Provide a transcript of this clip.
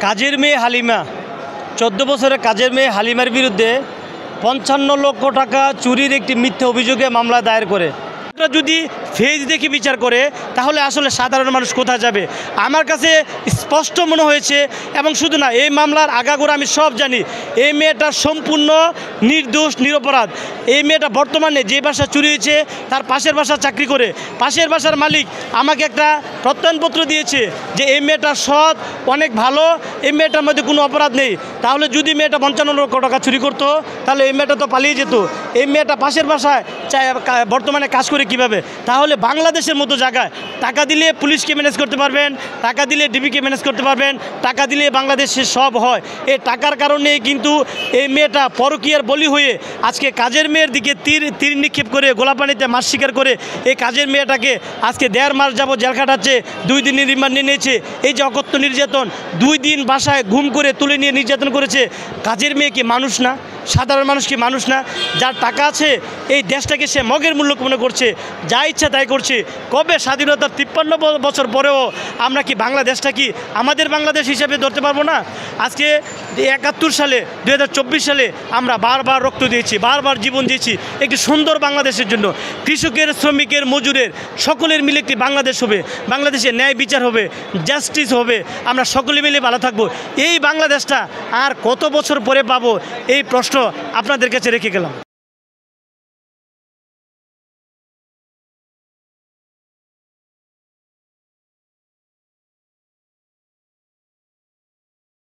কাজের মেয়ে হালিমা 14 বছরের কাজের মেয়ে হালিমার বিরুদ্ধে 55 লক্ষ টাকা চুরির একটি মিথ্যা অভিযোগে মামলা দায়ের করে। এটা যদি ফেজ দেখে বিচার করে তাহলে আসলে সাধারণ মানুষ কোথায় যাবে? আমার কাছে স্পষ্ট মনে হয়েছে, এবং শুধু না, এই মামলার আগাগোড়া আমি সব জানি। এই মেয়েটা সম্পূর্ণ নির্দোষ, নিরপরাধ। এই মেয়েটা বর্তমানে যে বাসা চুরি হয়েছে তার পাশের বাসা চাকরি করে, পাশের বাসার মালিক আমাকে একটা প্রত্যয়নপত্র দিয়েছে যে এই মেয়েটা সৎ, অনেক ভালো, এই মেয়েটার মধ্যে কোনো অপরাধ নেই। তাহলে যদি মেয়েটা 55 লক্ষ টাকা চুরি করতো তাহলে এই মেয়েটা তো পালিয়ে যেত। এই মেয়েটা পাশের বাসায় বর্তমানে কাজ করে কিভাবে? তাহলে বাংলাদেশের মতো জায়গায় টাকা দিলে পুলিশকে ম্যানেজ করতে পারবেন, টাকা দিলে ডিবিকে ম্যানেজ করতে পারবেন, টাকা দিলে বাংলাদেশে সব হয়। এই টাকার কারণেই কিন্তু এই মেয়েটা পরকীয়ার বলি হয়ে আজকে কাজের মেয়ের দিকে তীর নিক্ষেপ করে গোলাপানিতে মাছ শিকার করে এই কাজের মেয়েটাকে আজকে 1.5 মাস যাবত জেল খাটাচ্ছে, 2 দিনের রিমান্ডে নিয়েছে। এই যে অকথ্য নির্যাতন, 2 দিন বাসায় ঘুম করে তুলে নিয়ে নির্যাতন করেছে। কাজের মেয়ে কি মানুষ না? সাধারণ মানুষ কি মানুষ না? যার টাকা আছে এই দেশটাকে সে মগের মূল্য মনে করছে, যা ইচ্ছা তাই করছে। কবে স্বাধীনতার 53 বছর পরেও আমরা কি বাংলাদেশটা কি আমাদের বাংলাদেশ হিসেবে ধরতে পারবো না? আজকে 71 সালে 2024 সালে আমরা বারবার রক্ত দিয়েছি, বারবার জীবন দিয়েছি একটি সুন্দর বাংলাদেশের জন্য। কৃষকের, শ্রমিকের, মজুরের সকলের মিলে একটি বাংলাদেশ হবে, বাংলাদেশে ন্যায় বিচার হবে, জাস্টিস হবে, আমরা সকলে মিলে ভালো থাকবো। এই বাংলাদেশটা আর কত বছর পরে পাবো? এই প্রশ্ন আপনাদের কাছে রেখে গেলাম।